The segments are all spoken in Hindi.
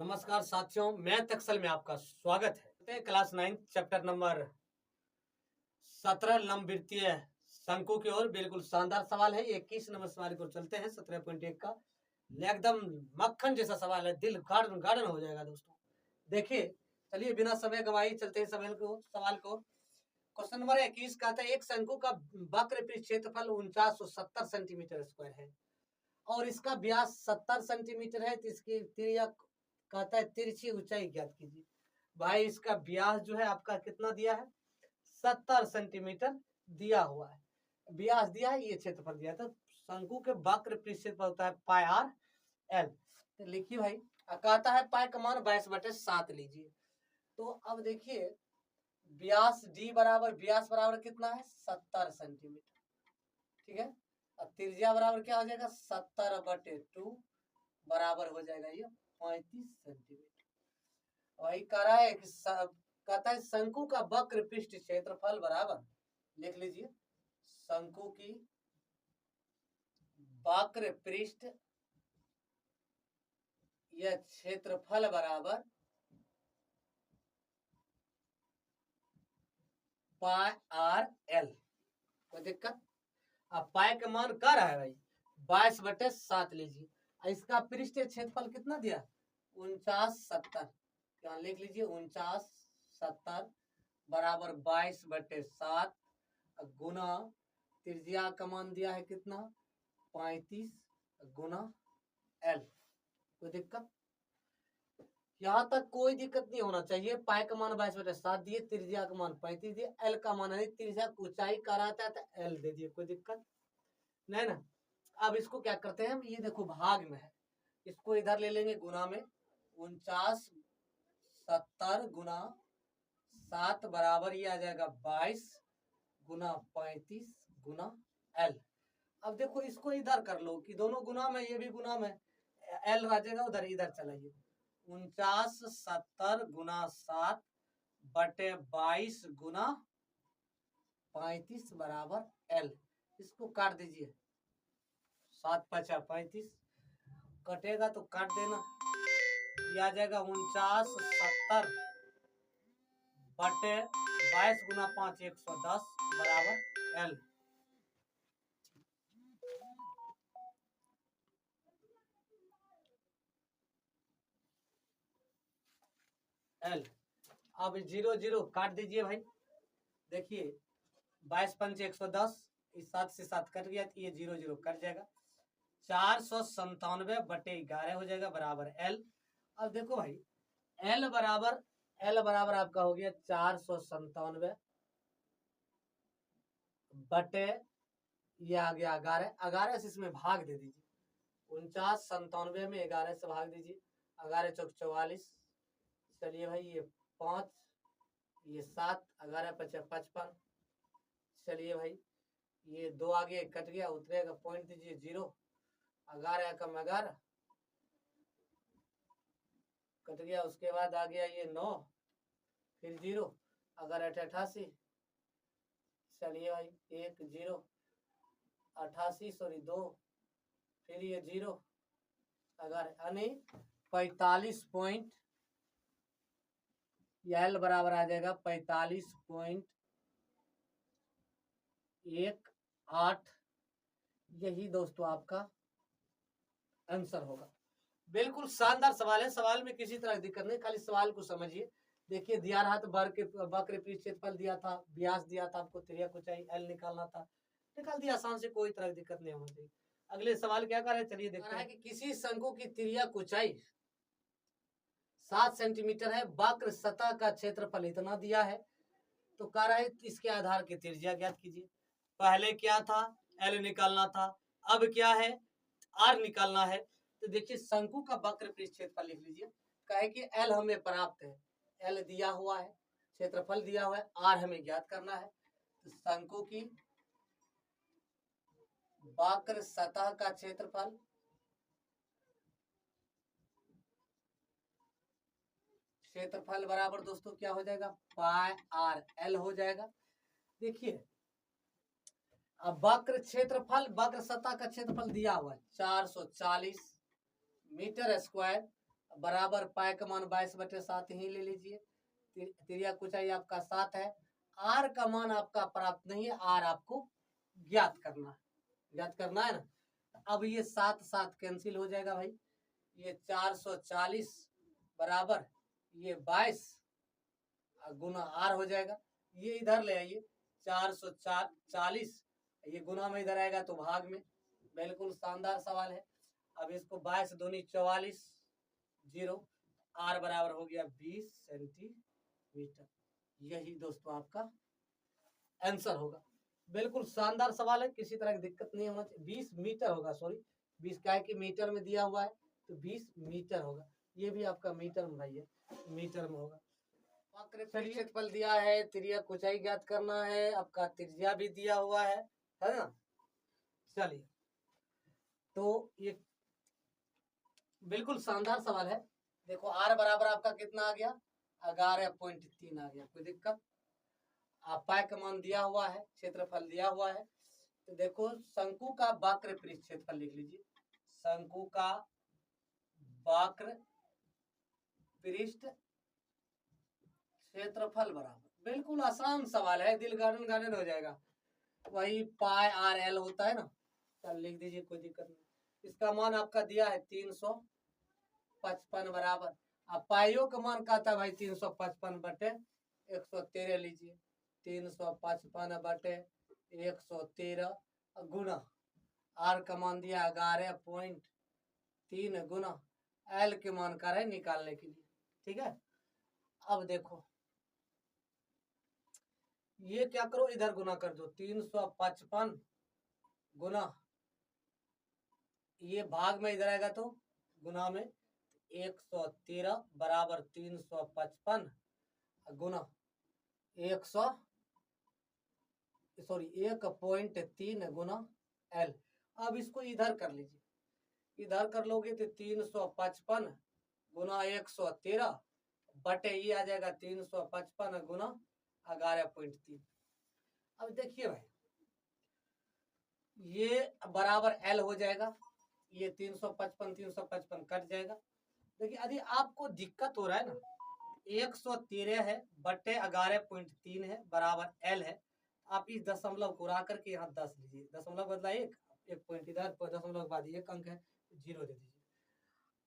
नमस्कार साथियों, मैथ एक्सेल में आपका स्वागत है। क्लास 9 चैप्टर नंबर 17 लंबवृत्तीय शंकु की ओर। बिल्कुल शानदार सवाल है। 21 नंबर सवाल को चलते हैं। 17.1 का एकदम मक्खन जैसा सवाल है, दिल गार्डन गार्डन हो जाएगा दोस्तों। देखिए, चलिए बिना समय गवाए चलते हैं सवाल को। क्वेश्चन नंबर 21 कहता है एक शंकु का वक्र पृष्ठ क्षेत्रफल 4970 सेंटीमीटर स्क्वायर है और इसका व्यास 70 सेंटीमीटर है, तो इसकी त्रिज्या कहता है तिरछी ऊंचाई ज्ञात कीजिए। भाई इसका व्यास जो है आपका कितना दिया है, 70 सेंटीमीटर दिया हुआ है, व्यास दिया है, ये क्षेत्रफल दिया। तो शंकु के वक्र पृष्ठ क्षेत्रफल होता है पाई आर एल। तो लिखिए भाई, कहता है पाई का मान 22/7 लीजिए। तो अब देखिए व्यास व्यास बराबर कितना है, 70 सेंटीमीटर, ठीक है। अब त्रिज्या बराबर क्या हो जाएगा, 70/2 बराबर हो जाएगा ये 35 सेंटीमीटर। वही कह रहा है कि कहता है शंकु का वक्र पृष्ठ क्षेत्रफल बराबर, लिख लीजिए, शंकु की वक्र पृष्ठ यह क्षेत्रफल बराबर पाई आर एल। कोई दिक्कत? अब पाई का मान क्या रहा है भाई, 22/7 लीजिए। इसका पृष्ठ क्षेत्रफल कितना दिया, 4970। क्या लिख लीजिए, 4970 बराबर 22/7 गुना त्रिज्या का मान दिया है कितना, 35 गुना एल। कोई दिक्कत? यहाँ तक कोई दिक्कत नहीं होना चाहिए। पाई का मान 22/7 दिए, त्रिज्या का मान 35 दिए, एल का मान है त्रिज्या ऊंचाई कराता है तो एल दे दिए। कोई दिक्कत नहीं ना। अब इसको क्या करते हैं हम, ये देखो भाग में है, इसको इधर ले लेंगे गुना में। 4970 गुना 7 बराबर ये आ जाएगा 22 गुना 35 गुना एल। अब देखो इसको इधर कर लो कि दोनों गुना में, ये भी गुना में, एल आ जाएगा उधर, इधर चलाइए। 4970 गुना 7/22 गुना 35 बराबर एल। इसको काट दीजिए, 7×5 = 35, कटेगा तो काट देना, ये आ जाएगा 4970/22 गुना 5 110 बराबर एल। एल अब 0 0 काट दीजिए भाई। देखिए 22×5 110, इस 7 से 7 कट गया, तो ये 0 0 कट जाएगा। 497/11 हो जाएगा बराबर एल। अब देखो भाई एल बराबर आपका हो गया 497 बटे, ये आ गया 11, 11 से इसमें भाग दे दीजिए। 4997 में 11 से भाग दीजिए, 11 चौक 44। चलिए भाई ये 5, ये 7, 11 × 5 = 55। चलिए भाई ये 2 आगे कट गया, उतरेगा, पॉइंट दीजिए 0। 11 कम 11 कट गया, उसके बाद आ गया ये 9, फिर 0, 11 × 88। चलिए भाई 1 0 88 सॉरी 2, फिर ये 0, अगर यानी 45 पॉइंट, एल बराबर आ जाएगा 45.18। यही दोस्तों आपका आंसर होगा। बिल्कुल शानदार सवाल है, सवाल में किसी तरह की दिक्कत नहीं, खाली सवाल को समझिए। देखिए दिया रहा तो वक्र पृष्ठ क्षेत्रफल दिया था, व्यास दिया था, आपको त्रिज्या ऊंचाई एल निकालना था, निकाल दिया आसान से, कोई तरह की दिक्कत नहीं होनी चाहिए। अगले सवाल क्या कर रहे हैं, चलिए देखते हैं कि किसी शंकु की त्रिज्या ऊंचाई 7 सेंटीमीटर है, वक्र सतह का क्षेत्रफल इतना दिया है, तो कह रहा है इसके आधार की त्रिज्या ज्ञात कीजिए। पहले क्या था, एल निकालना था, अब क्या है, आर निकालना है। तो देखिए शंकु का वक्र पृष्ठ क्षेत्रफल लिख लीजिए। कहे कि एल हमें प्राप्त है, एल दिया हुआ है, क्षेत्रफल दिया हुआ है, आर हमें ज्ञात करना है। तो शंकु की वक्र सतह का क्षेत्रफल बराबर दोस्तों क्या हो जाएगा, पाई आर एल हो जाएगा। देखिए अब वक्र क्षेत्रफल, वक्र सतह का क्षेत्रफल दिया हुआ है 440 मीटर स्क्वायर, बराबर पाई का मान 22/7 ही ले लीजिए। त्रिज्या ऊंचाई आपका 7 है। आर का मान आपका प्राप्त नहीं है, आर आपको ज्ञात करना है, ज्ञात करना है ना। अब ये 7 7 कैंसिल हो जाएगा भाई, ये 440 बराबर ये 22 गुना आर हो जाएगा। ये इधर ले आइए, 440 ये गुना में इधर आएगा तो भाग में। बिल्कुल शानदार सवाल है। अब इसको 22 दूनी 44 0, आर बराबर हो गया 20 सेंटीमीटर। यही दोस्तों आपका आंसर होगा। बिल्कुल शानदार सवाल है, किसी तरह की दिक्कत नहीं होना चाहिए। 20 मीटर होगा, सॉरी 20 क्या है कि मीटर में दिया हुआ है तो 20 मीटर होगा। ये भी आपका मीटर में भाई है, मीटर में होगा। क्षेत्रफल दिया है, त्रिज्या ऊंचाई ज्ञात करना है, आपका त्रिज्या भी दिया हुआ है ना। चलिए, तो ये बिल्कुल शानदार सवाल है। देखो आर बराबर आपका कितना आ गया, 11.3 आ गया। कोई दिक्कत? पाई का मान दिया हुआ है, क्षेत्रफल दिया हुआ है। तो देखो शंकु का वक्र पृष्ठ क्षेत्रफल लिख लीजिए। शंकु का वक्र पृष्ठ क्षेत्रफल बराबर, बिल्कुल आसान सवाल है, दिल गार्डन गार्डन हो जाएगा। वही पाई आर एल होता है ना, चल लिख दीजिए, कोई दिक्कत नहीं। इसका मान आपका दिया है 355 बराबर। अब पाइयों का मान का था भाई 355/113 लीजिए। 355/113 गुना आर का मान दिया 11.3 गुना एल के मान का है निकालने के लिए। ठीक है, अब देखो ये क्या करो, इधर गुना कर दो। 355 गुना ये भाग में इधर आएगा तो गुना में 113 बराबर 355 गुना 1.3 गुना एल। अब इसको इधर कर लीजिए, इधर कर लोगे तो 355 गुना 113 बटे ये आ जाएगा 355 गुना 11.3। अब देखिए भाई ये बराबर एल हो जाएगा, ये 355 कट जाएगा। देखिए यदि आपको दिक्कत हो रहा है ना, 113 है बटे 11.3 है बराबर एल है, आप इस दशमलव को उड़ा करके यहाँ 10 लीजिए। दशमलव बदला एक पॉइंट इधर, दशमलव के बाद एक अंक है, 0 दे दीजिए।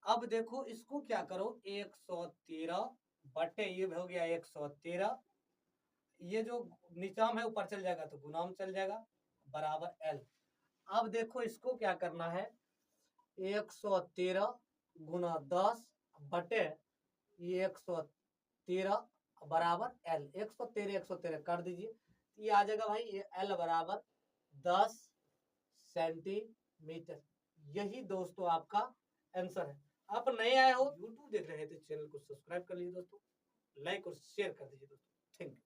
अब देखो इसको क्या करो, 113 बटे ये हो गया 113, ये जो नीचाम है ऊपर चल जाएगा तो गुनाम चल जाएगा बराबर एल। अब देखो इसको क्या करना है, 113 गुना 10 बटे ये 113 बराबर एल। 113 कर दीजिए, ये आ जाएगा भाई ये एल बराबर 10 सेंटीमीटर। यही दोस्तों आपका आंसर है। आप नए आए हो, यूट्यूब देख रहे थे, चैनल को सब्सक्राइब कर लीजिए दोस्तों, लाइक और शेयर कर दीजिए दोस्तों। Thank you.